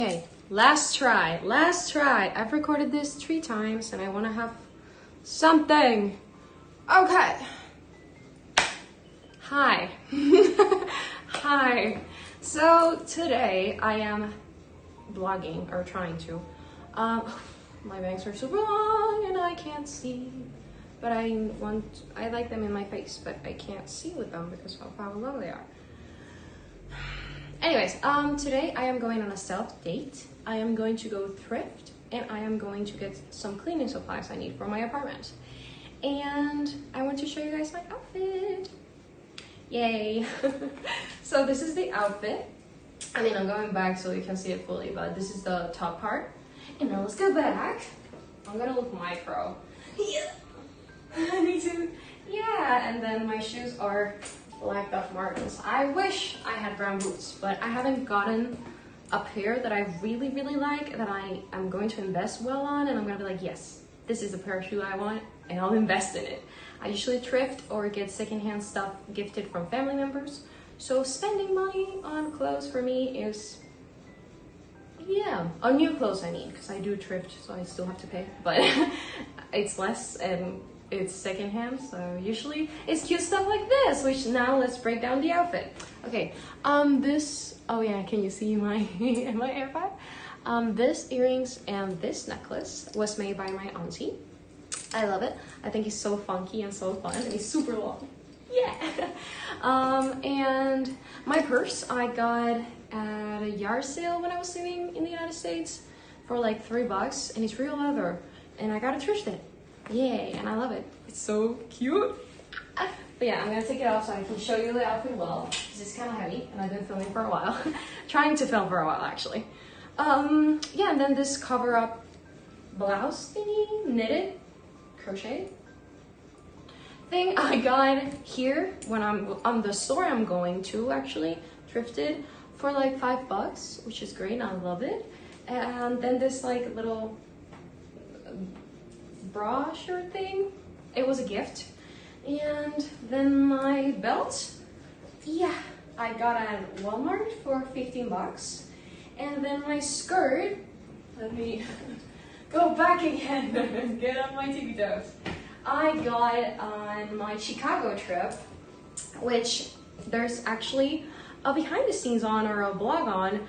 Okay, last try. I've recorded this 3 times and I want to have something. Okay. Hi. Hi. So today I am vlogging, or trying to. My bangs are super long and I can't see. But I like them in my face, but I can't see with them because of how long they are. Anyways, today I am going on a self-date. I am going to go thrift and I am going to get some cleaning supplies I need for my apartment. And I want to show you guys my outfit. Yay! So this is the outfit. I mean, I'm going back so you can see it fully, but this is the top part. And now let's go back. I'm gonna look micro. Yeah. I need to. Yeah, and then my shoes are Black Dog Martens. I wish I had brown boots, but I haven't gotten a pair that I really like, that I am going to invest well on, and I'm gonna be like, yes, this is a pair of shoes I want, and I'll invest in it. I usually thrift or get secondhand stuff gifted from family members, so spending money on clothes for me is, yeah, on new clothes I mean, because I do thrift, so I still have to pay, but it's less and it's secondhand, so usually it's cute stuff like this, which now let's break down the outfit. Okay, oh yeah, can you see my my AirPod? This earrings and this necklace was made by my auntie. I love it. I think it's so funky and so fun, and it's super long. Yeah. And my purse I got at a yard sale when I was living in the United States for like $3, and it's real leather, and I got it thrifted. Yay, and I love it. It's so cute. But yeah, I'm gonna take it off so I can show you the outfit well, because it's kind of heavy and I've been filming for a while. Trying to film for a while actually. Yeah, and then this cover up blouse thingy, knitted, crochet thing I got here when I'm on the store I'm going to, actually thrifted for like $5, which is great and I love it. And then this like little bra shirt thing, it was a gift. And then my belt, yeah, I got at Walmart for $15. And then my skirt, let me go back again, get on my tippy toes. I got on my Chicago trip, which there's actually a behind the scenes on, or a blog on.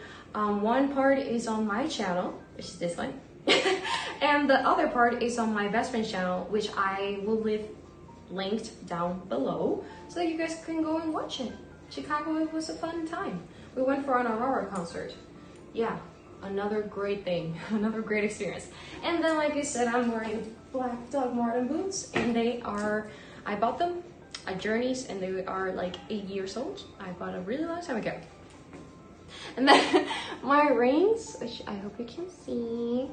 One part is on my channel, which is this one. And the other part is on my best friend's channel, which I will leave linked down below so that you guys can go and watch it. Chicago was a fun time. We went for an Aurora concert. Yeah, another great thing, another great experience. And then, like I said, I'm wearing Black Dog Marten boots, and they are, I bought them at Journeys, and they are like 8 years old. I bought a really long time ago. And then my rings, which I hope you can see,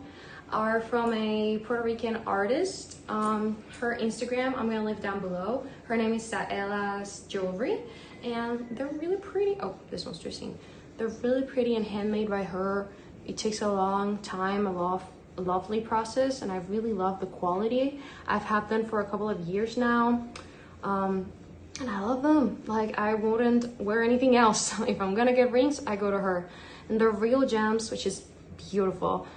are from a Puerto Rican artist. Her Instagram I'm gonna leave down below. Her name is Atel's Jewelry, and they're really pretty. Oh, this one's interesting. They're really pretty and handmade by her. It takes a long time, a lovely process, and I really love the quality. I've had them for a couple of years now. And I love them. Like, I wouldn't wear anything else. If I'm gonna get rings, I go to her. And they're real gems, which is beautiful.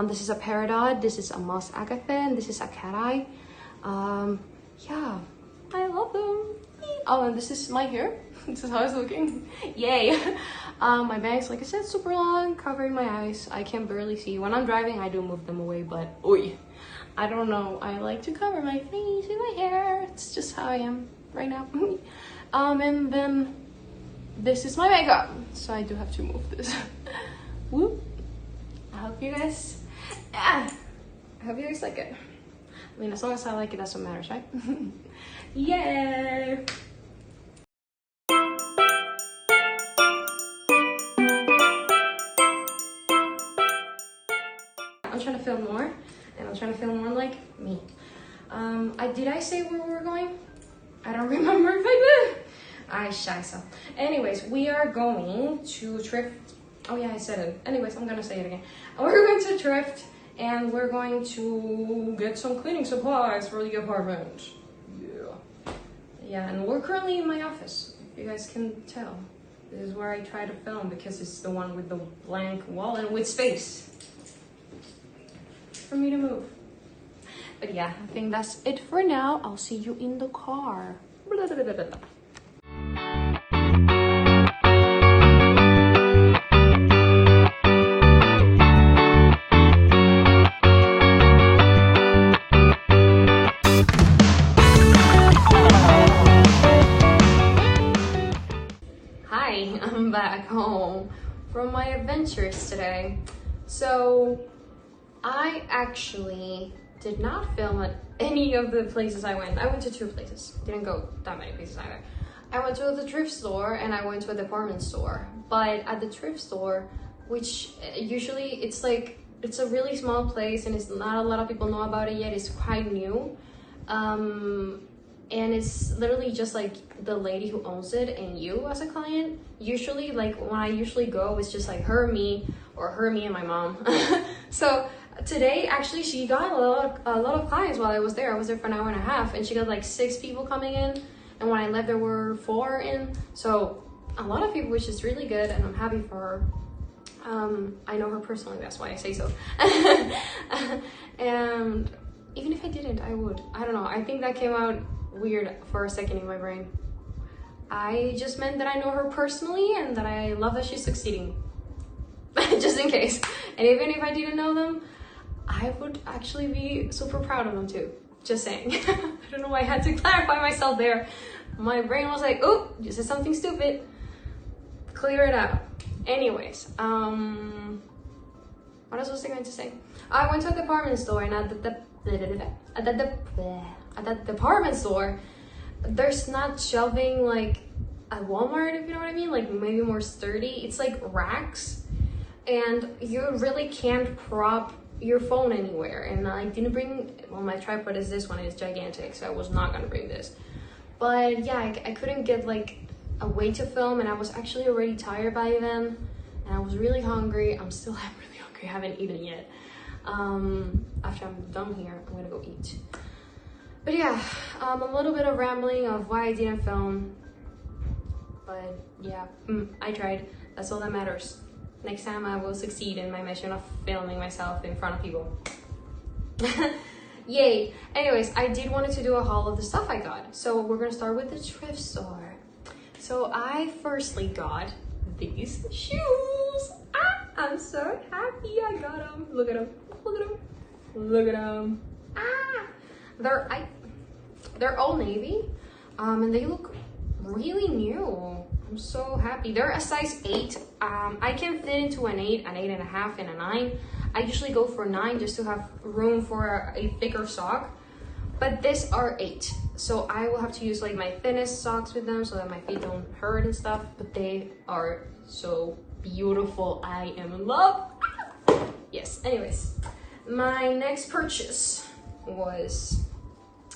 This is a peridot, this is a moss agate, and this is a cat eye. Yeah, I love them. Oh, and this is my hair. This is how it's looking. Yay. My bangs, like I said, super long, covering my eyes. I can barely see. When I'm driving, I do move them away, but oi, I don't know. I like to cover my face with my hair. It's just how I am right now. And then this is my makeup, so I do have to move this. Whoop. I hope you guys like it. I mean, as long as I like it, that's what matters, right? Yay! I'm trying to film more, and I'm trying to film more like me. Did I say where we're going? I don't remember if I did. Scheiße. Anyways, we are going to thrift. Oh yeah, I said it. Anyways, I'm gonna say it again. We're going to thrift, and we're going to get some cleaning supplies for the apartment. Yeah. Yeah, and we're currently in my office, if you guys can tell. This is where I try to film because it's the one with the blank wall and with space for me to move. But yeah, I think that's it for now. I'll see you in the car. Hi, I'm back home from my adventures today. So I actually did not film at any of the places I went. I went to 2 places. Didn't go that many places either. I went to the thrift store and I went to a department store. But at the thrift store, which usually it's like, it's a really small place and it's not a lot of people know about it yet. It's quite new. And it's literally just like the lady who owns it and you as a client. Usually, like when I usually go, it's just like her, me, or her, me, and my mom. So today, actually, she got a lot of clients while I was there. I was there for an hour and a half, and she got like 6 people coming in. And when I left, there were 4 in. So a lot of people, which is really good, and I'm happy for her. I know her personally, that's why I say so. And even if I didn't, I would. I don't know. I think that came out weird for a second in my brain. I just meant that I know her personally and that I love that she's succeeding. Just in case. And even if I didn't know them, I would actually be super proud of them too. Just saying. I don't know why I had to clarify myself there. My brain was like, oh, you said something stupid. Clear it out. Anyways, what else was I going to say? I went to a department store and at that department store, there's not shelving like at Walmart, if you know what I mean, like maybe more sturdy. It's like racks and you really can't prop your phone anywhere. And I didn't bring, well, my tripod is this one, it's gigantic, so I was not gonna bring this. But yeah, I couldn't get like a way to film and I was actually already tired by then and I was really hungry. I'm still really hungry, I haven't eaten yet. After I'm done here, I'm gonna go eat. But yeah, a little bit of rambling of why I didn't film. But yeah, I tried. That's all that matters. Next time I will succeed in my mission of filming myself in front of people. Yay. Anyways, I did wanted to do a haul of the stuff I got. So we're gonna start with the thrift store. So I firstly got these shoes. I'm so happy I got them. Look at them. Look at them. Look at them. They're all navy, and they look really new. I'm so happy. They're a size 8. I can fit into an 8, an 8.5, and a 9. I usually go for 9 just to have room for a thicker sock, but these are 8. So I will have to use like my thinnest socks with them so that my feet don't hurt and stuff, but they are so beautiful. I am in love. Yes, anyways, my next purchase was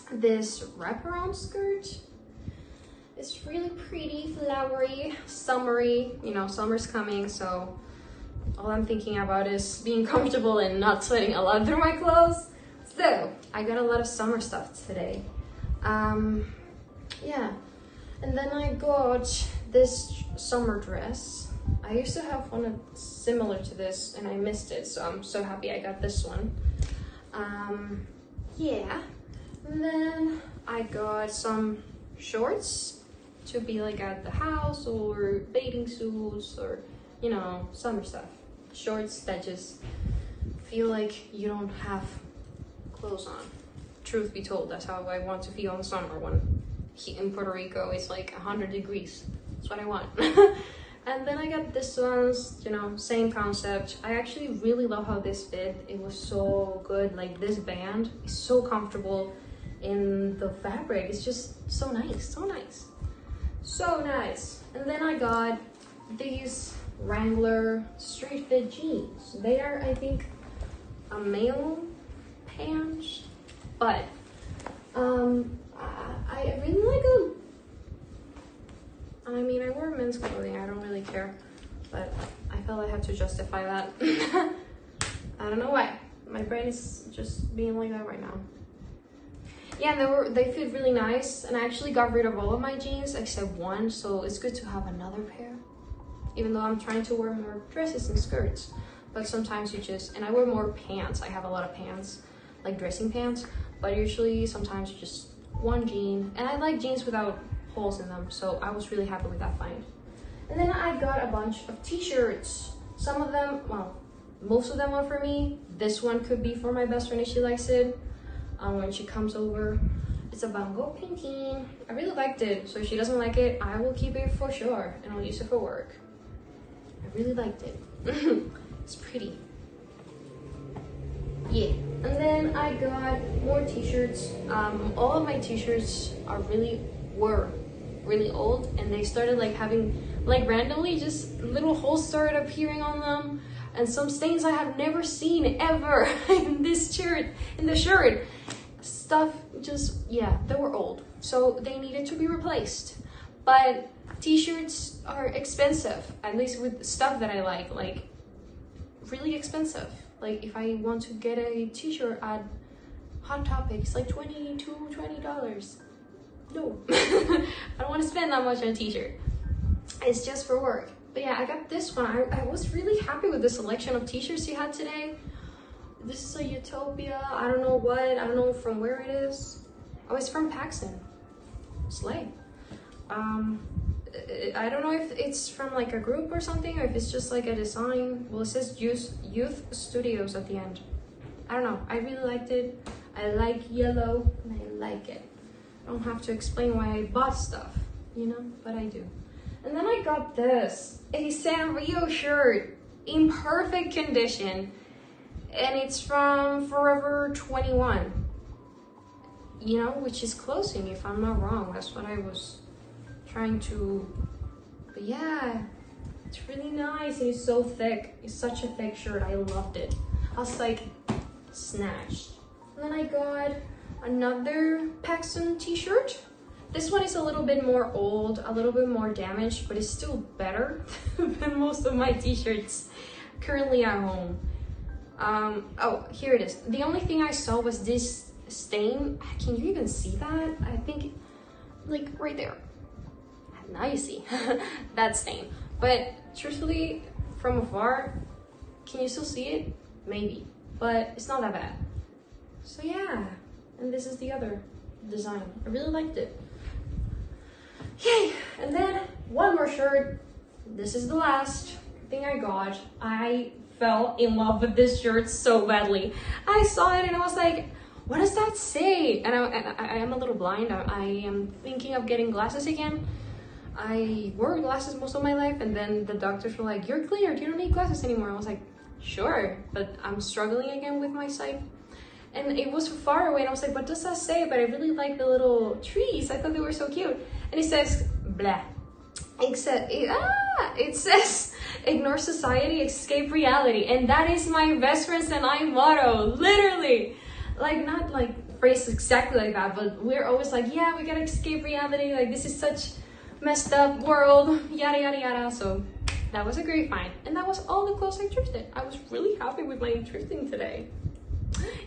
this wraparound skirt. It's really pretty, flowery, summery. You know, summer's coming, so all I'm thinking about is being comfortable and not sweating a lot through my clothes. So I got a lot of summer stuff today. Yeah, and then I got this summer dress. I used to have one similar to this and I missed it, so I'm so happy I got this one. Yeah, and then I got some shorts to be like at the house or bathing suits or, you know, summer stuff. Shorts that just feel like you don't have clothes on. Truth be told, that's how I want to feel in summer when in Puerto Rico it's like 100 degrees. That's what I want. And then I got this ones, you know, same concept. I actually really love how this fit. It was so good. Like this band is so comfortable in the fabric. It's just so nice, so nice. So nice. And then I got these Wrangler straight fit jeans. They are, I think, a male pant, but I really like them. I mean, I wear men's clothing, I don't really care, but I felt I had to justify that. I don't know why. My brain is just being like that right now. Yeah, and they fit really nice, and I actually got rid of all of my jeans except one, so it's good to have another pair. even though I'm trying to wear more dresses and skirts. But sometimes you just, and I wear more pants. I have a lot of pants, like dressing pants, but usually sometimes just one jean. And I like jeans without holes in them, so I was really happy with that find. And then I got a bunch of t-shirts. Some of them, well, most of them are for me. This one could be for my best friend if she likes it. When she comes over. It's a Van Gogh painting. I really liked it, so if she doesn't like it, I will keep it for sure, and I'll use it for work. I really liked it. It's pretty. Yeah, and then I got more t-shirts. All of my t-shirts were really old, and they started like having, like randomly, just little holes started appearing on them, and some stains I have never seen ever in this shirt, in the shirt. Stuff just, yeah, they were old, so they needed to be replaced. But t-shirts are expensive, at least with stuff that I like really expensive. Like if I want to get a t-shirt at Hot Topic, it's like $20 to $20. No, I don't want to spend that much on a t-shirt. It's just for work. But yeah, I got this one. I was really happy with the selection of t-shirts you had today. This is a Utopia, I don't know from where it is. Oh, it's from Paxson. Slay. I don't know if it's from like a group or something, or if it's just like a design. Well, it says Youth Studios at the end. I don't know, I really liked it. I like yellow, and I like it. I don't have to explain why I bought stuff, you know, but I do. And then I got this, a Sanrio shirt in perfect condition. And it's from Forever 21, you know, which is closing if I'm not wrong. That's what I was trying to, but yeah, it's really nice. It's so thick. It's such a thick shirt. I loved it. I was like, snatched. And then I got another Paxson t-shirt. This one is a little bit more old, a little bit more damaged, but it's still better than most of my t-shirts currently at home. Oh, here it is. The only thing I saw was this stain. Can you even see that? I think, like, right there. Now you see that stain. But truthfully, from afar, can you still see it? Maybe, but it's not that bad. So yeah, and this is the other design. I really liked it. Yay! And then one more shirt. This is the last thing I got. I fell in love with this shirt so badly. I saw it and I was like, what does that say? And I am a little blind. I am thinking of getting glasses again. I wore glasses most of my life, and then the doctors were like, you're clear, you don't need glasses anymore. I was like, sure, but I'm struggling again with my sight. And it was far away, and I was like, what does that say? But I really like the little trees. I thought they were so cute. And it says, blah. It says, ignore society, escape reality. And that is my best friends and I motto, literally. Like, not like phrased exactly like that, but we're always like, yeah, we gotta escape reality. Like, this is such messed up world, yada, yada, yada. So that was a great find. And that was all the clothes I thrifted. I was really happy with my thrifting today.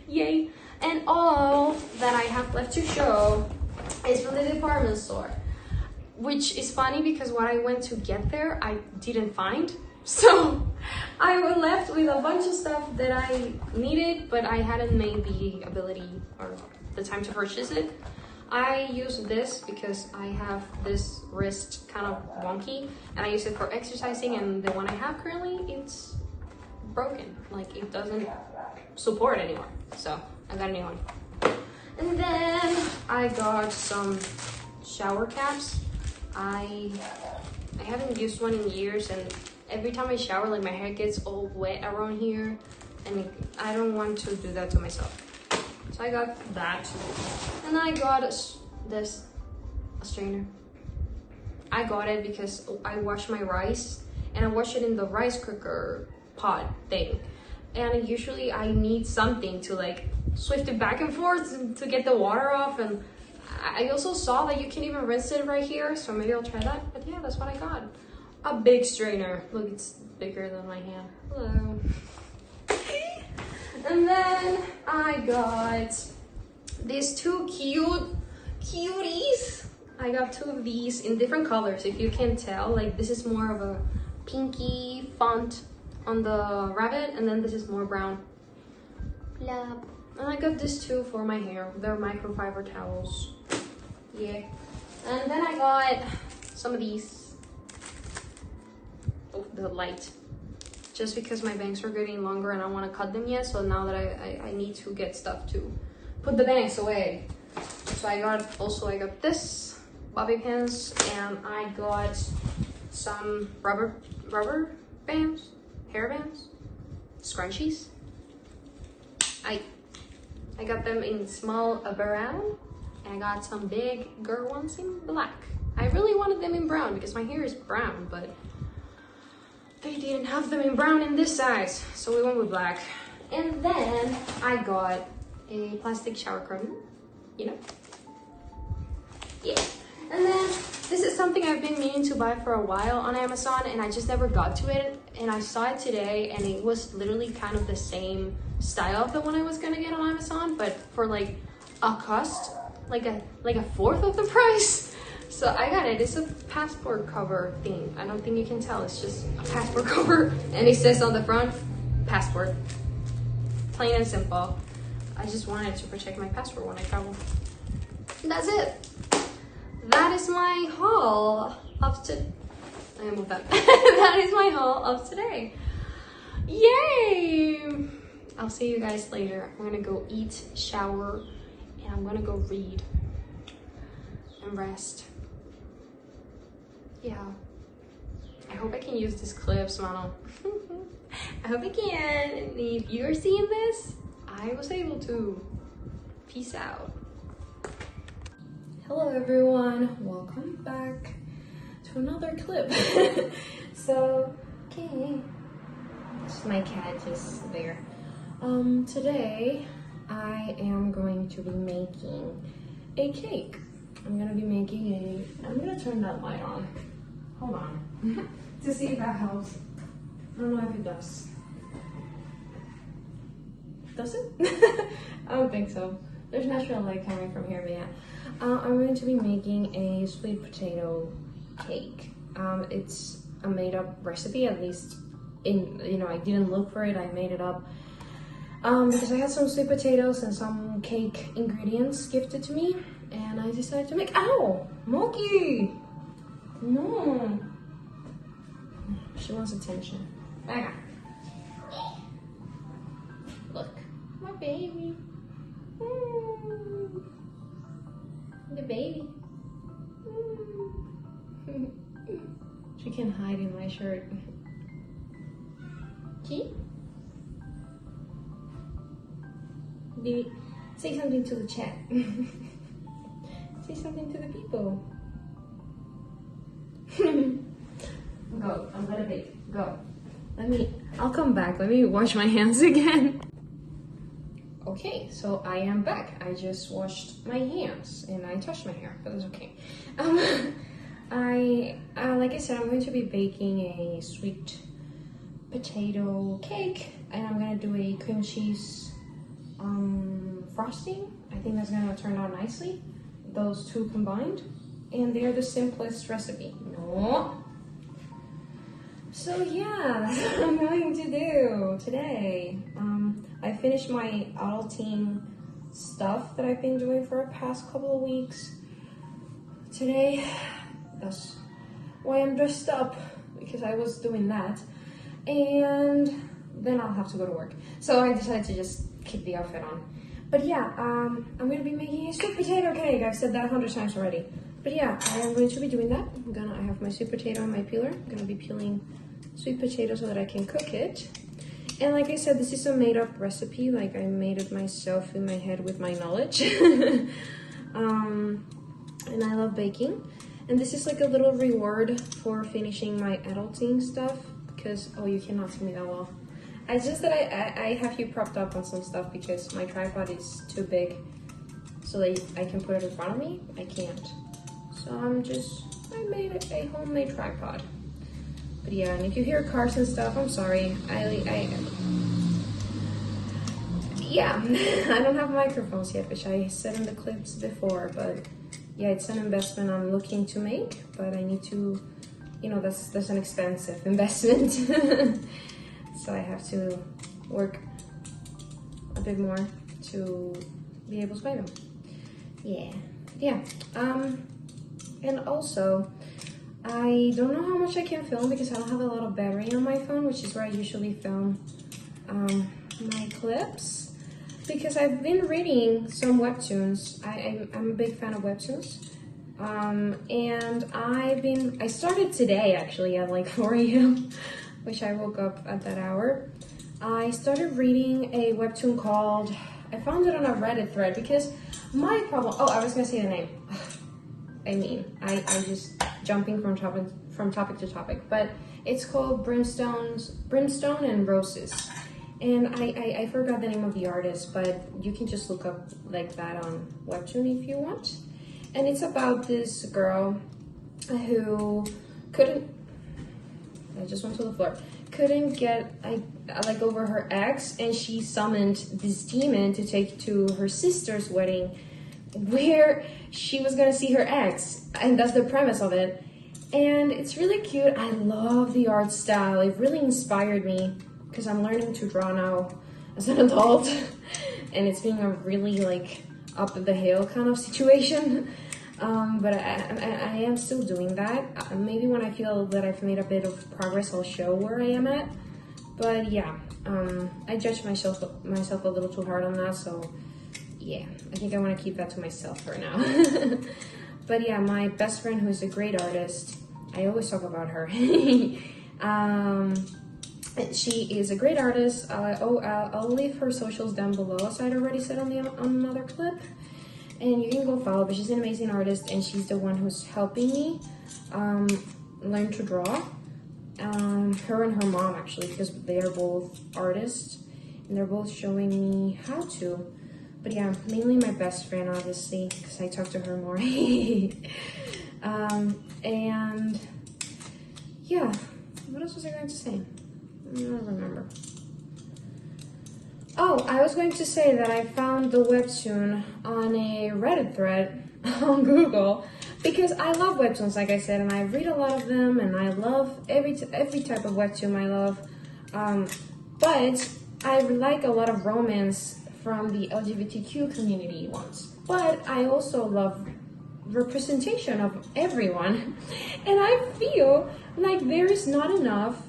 Yay. And all that I have left to show is from the department store. Which is funny because what I went to get there, I didn't find. So I was left with a bunch of stuff that I needed, but I hadn't made the ability or the time to purchase it. I use this because I have this wrist kind of wonky, and I use it for exercising, and the one I have currently, it's broken. Like, it doesn't support anymore. So I got a new one. And then I got some shower caps. I haven't used one in years, and every time I shower, like, my hair gets all wet around here, and I don't want to do that to myself. So I got that, and then I got this, a strainer. I got it because I wash my rice, and I wash it in the rice cooker pot thing, and usually I need something to like swift it back and forth to get the water off. And I also saw that you can even rinse it right here, so maybe I'll try that. But yeah, that's what I got. A big strainer. Look, it's bigger than my hand. Hello. And then I got these two cuties. I got two of these in different colors. If you can tell, like, this is more of a pinky font on the rabbit, and then this is more brown. Blah. And I got this too for my hair. They're microfiber towels. Yeah. And then I got some of these. Oh, the light. Just because my bangs are getting longer and I want to cut them yet. So now that I need to get stuff to put the bangs away. So I got this bobby pins, and I got some rubber bands, hair bands, scrunchies. I got them in small brown, and I got some big girl ones in black. I really wanted them in brown because my hair is brown, but they didn't have them in brown in this size, so we went with black. And then I got a plastic shower curtain, you know? Yeah. And then this is something I've been meaning to buy for a while on Amazon, and I just never got to it. And I saw it today, and it was literally kind of the same style of the one I was gonna get on Amazon, but for like a cost, like a fourth of the price. So I got it. It's a passport cover thing. I don't think you can tell. It's just a passport cover, and it says on the front, passport. Plain and simple. I just wanted to protect my passport when I travel. And that's it. That is my haul of I am with that. That is my haul of today. Yay! I'll see you guys later. I'm gonna go eat, shower, and I'm gonna go read and rest. Yeah. I hope I can use this clips, Mano. I hope I can. And if you're seeing this, I was able to. Peace out. Hello everyone, welcome back to another clip. So, okay, it's my cat just there. Today I am going to be making a cake. I'm gonna turn that light on. Hold on, to see if that helps. I don't know if it does. Does it? I don't think so. There's natural light coming from here, but yeah. I'm going to be making a sweet potato cake. It's a made-up recipe, at least I didn't look for it, I made it up. Because I had some sweet potatoes and some cake ingredients gifted to me, and I decided to make, ow, Monkey! No. She wants attention. Ah. Look, my baby. The baby. She can hide in my shirt. See? Baby, say something to the chat. Say something to the people. Go, I'm gonna bake. Go. I'll come back. Let me wash my hands again. Okay, so I am back. I just washed my hands and I touched my hair, but that's okay. Like I said, I'm going to be baking a sweet potato cake, and I'm gonna do a cream cheese frosting. I think that's gonna turn out nicely, those two combined, and they're the simplest recipe. No. So yeah, that's what I'm going to do today. I finished my adulting stuff that I've been doing for the past couple of weeks. Today, that's why I'm dressed up, because I was doing that. And then I'll have to go to work. So I decided to just keep the outfit on. But yeah, I'm gonna be making a sweet potato cake. I've said that 100 times already. But yeah, I am going to be doing that. I have my sweet potato and my peeler. I'm gonna be peeling sweet potato so that I can cook it. And like I said, this is a made-up recipe. Like, I made it myself in my head with my knowledge. And I love baking. And this is like a little reward for finishing my adulting stuff, because, oh, you cannot see me that well. It's just that I have you propped up on some stuff because my tripod is too big so that I can put it in front of me. I can't. So I made a homemade tripod. But yeah, and if you hear cars and stuff, I'm sorry. Yeah, I don't have microphones yet, which I said in the clips before, but yeah, it's an investment I'm looking to make, but I need to you know, that's an expensive investment. So I have to work a bit more to be able to buy them. Yeah. And also, I don't know how much I can film because I don't have a lot of battery on my phone, which is where I usually film my clips. Because I've been reading some webtoons. I'm a big fan of webtoons. And I started today actually at like 4 a.m., which I woke up at that hour. I started reading a webtoon called, I found it on a Reddit thread because my problem, oh, I was gonna say the name. I just jumping from topic to topic, but it's called Brimstone and Roses. And I forgot the name of the artist, but you can just look up like that on Webtoon if you want. And it's about this girl who I just went to the floor, couldn't get like over her ex, and she summoned this demon to take to her sister's wedding where she was gonna see her ex, and that's the premise of it. And it's really cute. I love the art style. It really inspired me because I'm learning to draw now as an adult, and it's been a really like up the hill kind of situation. But I am still doing that. Maybe when I feel that I've made a bit of progress, I'll show where I am at. But yeah, I judge myself a little too hard on that, so yeah, I think I want to keep that to myself for now. But yeah, my best friend, who's a great artist, I always talk about her. She is a great artist. I'll leave her socials down below, as I'd already said on another clip. And you can go follow, but she's an amazing artist, and she's the one who's helping me learn to draw. Her and her mom, actually, because they are both artists, and they're both showing me how to. But yeah, mainly my best friend, obviously, because I talk to her more. And yeah, what else was I going to say? I don't remember. Oh, I was going to say that I found the webtoon on a Reddit thread on Google because I love webtoons, like I said, and I read a lot of them, and I love every type of webtoon I love. But I like a lot of romance from the LGBTQ community ones. But I also love representation of everyone, and I feel like there is not enough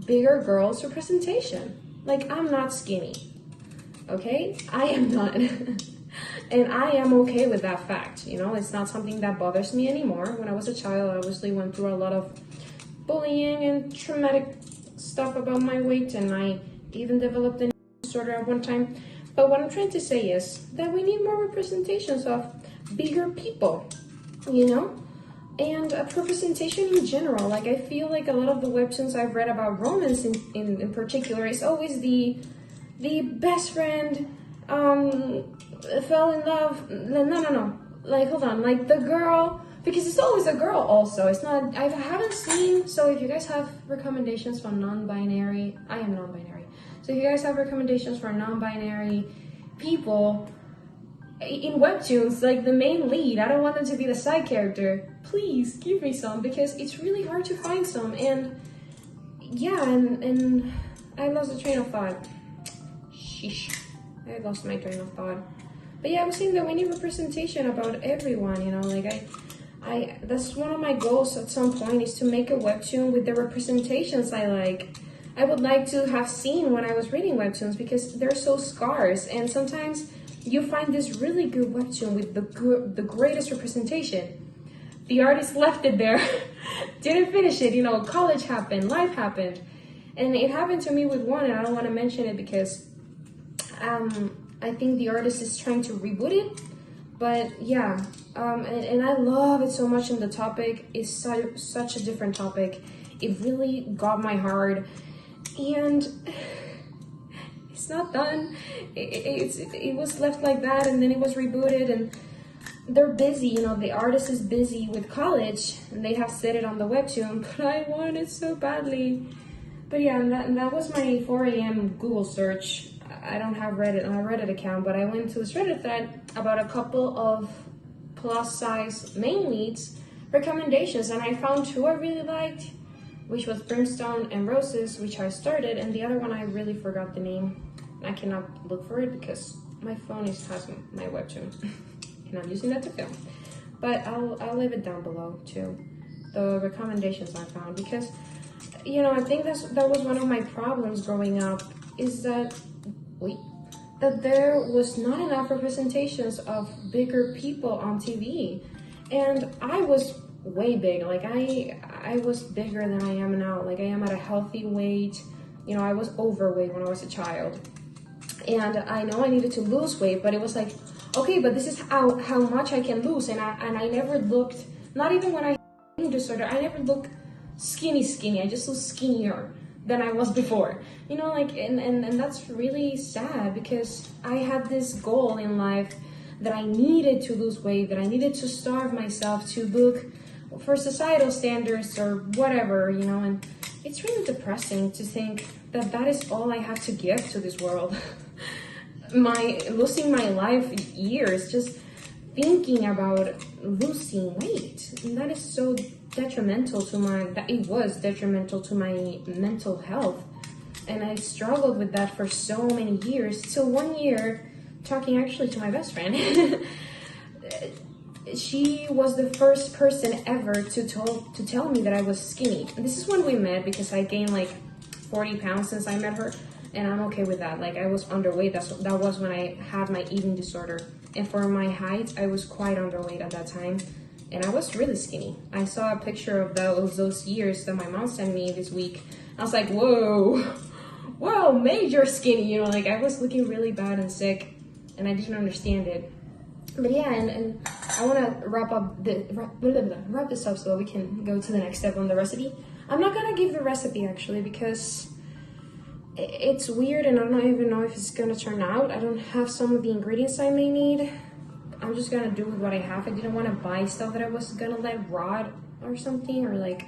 bigger girls representation. Like, I'm not skinny. Okay, I am not. And I am okay with that fact, you know, it's not something that bothers me anymore. When I was a child, I obviously went through a lot of bullying and traumatic stuff about my weight, and I even developed an eating disorder at one time. But what I'm trying to say is that we need more representations of bigger people, you know, and representation in general. Like, I feel like a lot of the webtoons I've read about romance in particular is always the best friend fell in love. No. Like, hold on. Like, the girl, because it's always a girl also. It's not, I haven't seen, so if you guys have recommendations from non-binary, I am non-binary. So if you guys have recommendations for non-binary people in webtoons, like the main lead, I don't want them to be the side character. Please give me some, because it's really hard to find some. And yeah, and I lost the train of thought. Sheesh, I lost my train of thought. But yeah, I was saying that we need representation about everyone, you know, like I that's one of my goals at some point, is to make a webtoon with the representations I like. I would like to have seen when I was reading webtoons, because they're so scarce, and sometimes you find this really good webtoon with the greatest representation. The artist left it there, didn't finish it, you know, college happened, life happened. And it happened to me with one, and I don't want to mention it because I think the artist is trying to reboot it. But yeah, and I love it so much, and the topic is such a different topic. It really got my heart, and it's not done. It was left like that, and then it was rebooted, and they're busy, you know, the artist is busy with college, and they have said it on the webtoon, but I want it so badly. But yeah, and that was my 4 a.m. Google search. I don't have Reddit, on a Reddit account, but I went to this Reddit thread about a couple of plus size main leads recommendations, and I found two I really liked, which was Brimstone and Roses, which I started, and the other one I really forgot the name. I cannot look for it because my phone has my webtoon and I'm using that to film. But I'll leave it down below too, the recommendations I found, because I think that was one of my problems growing up, is that there was not enough representations of bigger people on TV. And I was way big, like I was bigger than I am now. Like I am at a healthy weight. I was overweight when I was a child. And I know I needed to lose weight, but it was like, okay, but this is how much I can lose. And I never looked, not even when I had an eating disorder, I never looked skinny. I just looked skinnier than I was before. And that's really sad, because I had this goal in life that I needed to lose weight, that I needed to starve myself to look for societal standards or whatever, and it's really depressing to think that is all I have to give to this world. Losing my life years just thinking about losing weight, and that is so detrimental it was detrimental to my mental health. And I struggled with that for so many years, till one year, talking actually to my best friend, she was the first person ever to tell me that I was skinny. And this is when we met, because I gained like 40 pounds since I met her, and I'm okay with that. Like I was underweight. That was when I had my eating disorder, and for my height, I was quite underweight at that time, and I was really skinny. I saw a picture of those years that my mom sent me this week. I was like, whoa, major skinny. Like I was looking really bad and sick, and I didn't understand it. But yeah, and I want to wrap this up so we can go to the next step on the recipe. I'm not gonna give the recipe actually, because it's weird and I don't even know if it's gonna turn out. I don't have some of the ingredients I may need. I'm just gonna do with what I have. I didn't want to buy stuff that I was gonna let rot or something, or like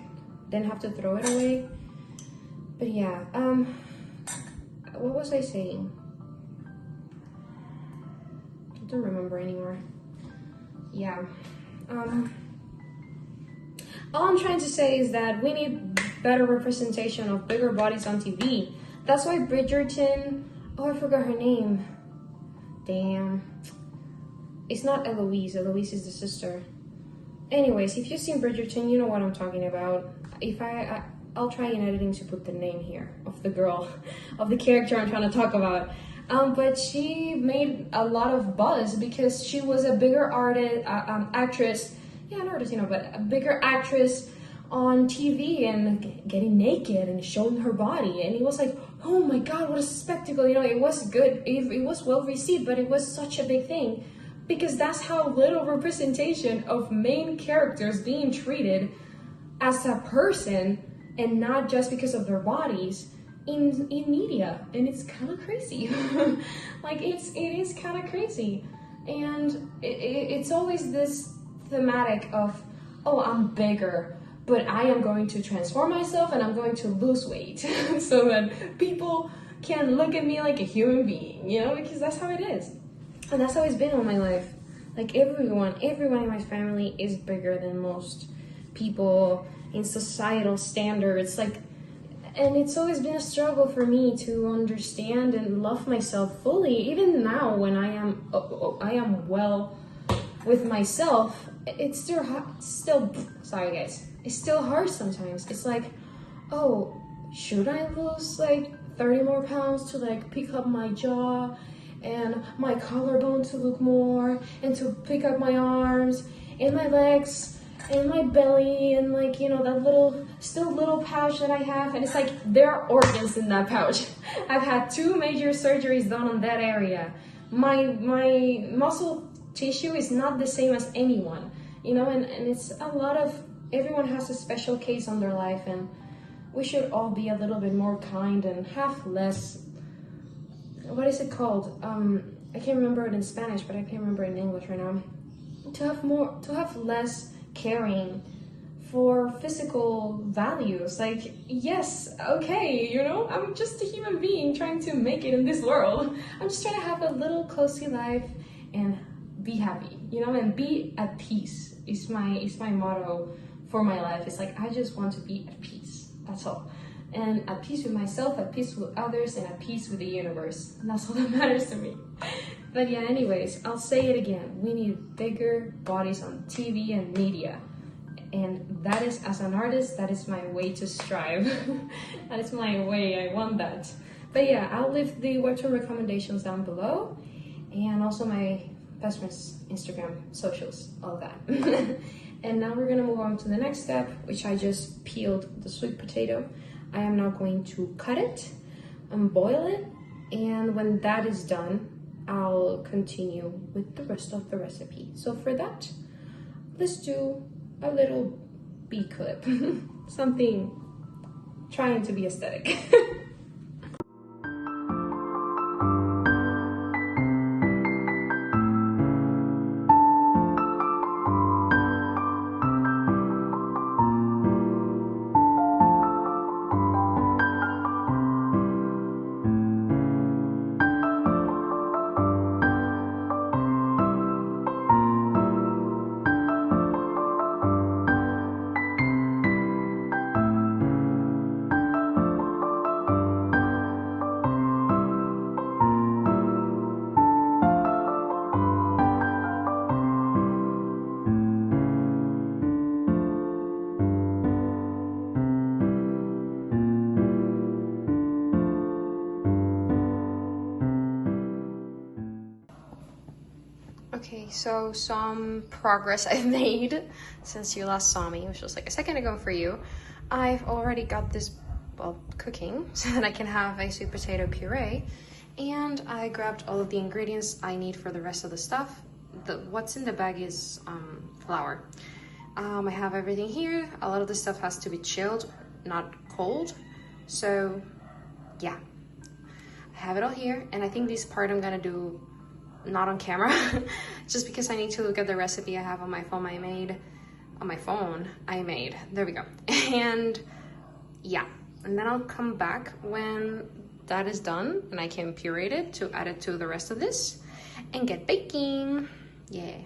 then have to throw it away. But yeah, what was I saying? I don't remember anymore. Yeah. All I'm trying to say is that we need better representation of bigger bodies on TV. That's why Bridgerton, I forgot her name. Damn. It's not Eloise. Eloise is the sister. Anyways, if you've seen Bridgerton, you know what I'm talking about. If I'll try in editing to put the name here of the girl, of the character I'm trying to talk about. But she made a lot of buzz because she was a bigger actress. Yeah, an artist, but a bigger actress on TV and getting naked and showing her body. And it was like, oh my God, what a spectacle. It was good. It was well received, but it was such a big thing because that's how little representation of main characters being treated as a person and not just because of their bodies in media. And it's kind of crazy. Like it is kind of crazy. And it's always this thematic of, oh, I'm bigger, but I am going to transform myself and I'm going to lose weight so that people can look at me like a human being, because that's how it is. And that's how it's been all my life. Like everyone in my family is bigger than most people in societal standards. And it's always been a struggle for me to understand and love myself fully. Even now, when I am well with myself, it's still sorry guys. It's still hard sometimes. It's like, oh, should I lose 30 more pounds to pick up my jaw and my collarbone to look more, and to pick up my arms and my legs and my belly and that little pouch that I have, and it's like there are organs in that pouch. I've had 2 major surgeries done on that area. My muscle tissue is not the same as anyone, and it's a lot of, everyone has a special case on their life, and we should all be a little bit more kind and have less, what is it called? I can't remember it in Spanish, but I can't remember it in English right now. To have less caring for physical values. Yes, okay, I'm just a human being trying to make it in this world. I'm just trying to have a little cozy life and be happy, you know, and be at peace is my motto for my life. It's like, I just want to be at peace, that's all. And at peace with myself, at peace with others, and at peace with the universe. And that's all that matters to me. But yeah, anyways, I'll say it again. We need bigger bodies on TV and media. And that is, as an artist, that is my way to strive. That is my way, I want that. But yeah, I'll leave the webtoon recommendations down below. And also my best friend's Instagram, socials, all that. And now we're gonna move on to the next step, which I just peeled the sweet potato. I am now going to cut it and boil it, and when that is done, I'll continue with the rest of the recipe. So for that, let's do a little bee clip, something trying to be aesthetic. Okay, so some progress I've made since you last saw me, which was like a second ago for you. I've already got this, well, cooking so that I can have a sweet potato puree. And I grabbed all of the ingredients I need for the rest of the stuff. What's in the bag is flour. I have everything here. A lot of the stuff has to be chilled, not cold. So yeah, I have it all here. And I think this part I'm gonna do not on camera, just because I need to look at the recipe I have on my phone. I made, there we go. And yeah, and then I'll come back when that is done and I can puree it to add it to the rest of this and get baking. Yeah.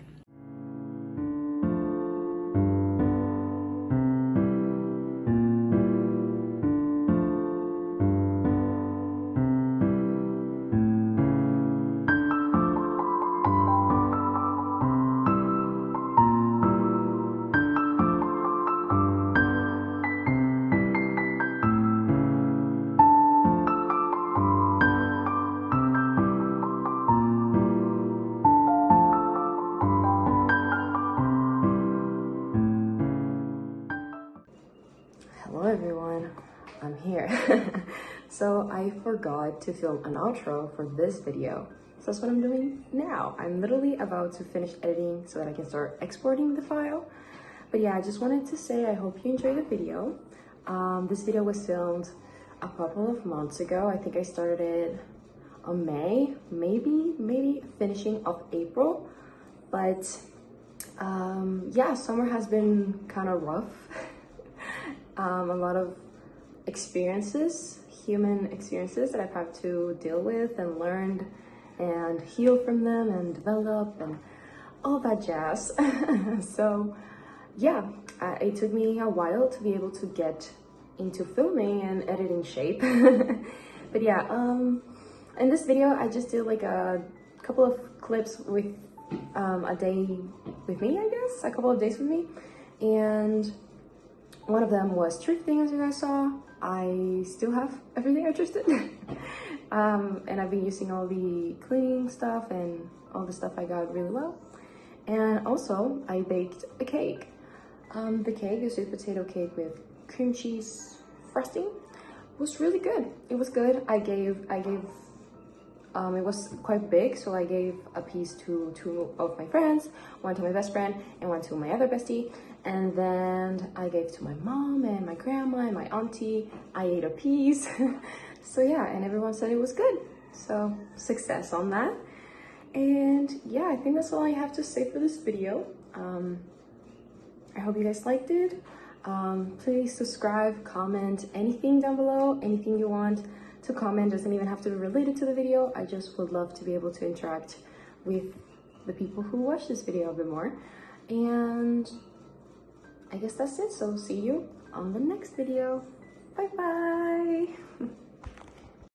Hello everyone, I'm here. So I forgot to film an outro for this video. So that's what I'm doing now. I'm literally about to finish editing so that I can start exporting the file. But yeah, I just wanted to say I hope you enjoyed the video. This video was filmed a couple of months ago. I think I started it on May, maybe finishing of April. But yeah, summer has been kind of rough. A lot of experiences, human experiences that I've had to deal with and learned and heal from them and develop and all that jazz. So yeah, it took me a while to be able to get into filming and editing shape. But yeah, in this video I just did like a couple of clips with a day with me, I guess, a couple of days with me. And one of them was thrifting, as you guys saw. I still have everything I thrifted. And I've been using all the cleaning stuff and all the stuff I got really well. And also, I baked a cake. The cake, the sweet potato cake with cream cheese frosting, was really good. It was good. It was quite big, so I gave a piece to two of my friends, one to my best friend and one to my other bestie. And then I gave to my mom and my grandma and my auntie. I ate a piece. So yeah, and everyone said it was good. So success on that. And yeah, I think that's all I have to say for this video. I hope you guys liked it. Please subscribe, comment, anything down below, anything you want to comment. Doesn't even have to be related to the video. I just would love to be able to interact with the people who watch this video a bit more. And I guess that's it. So see you on the next video. Bye bye.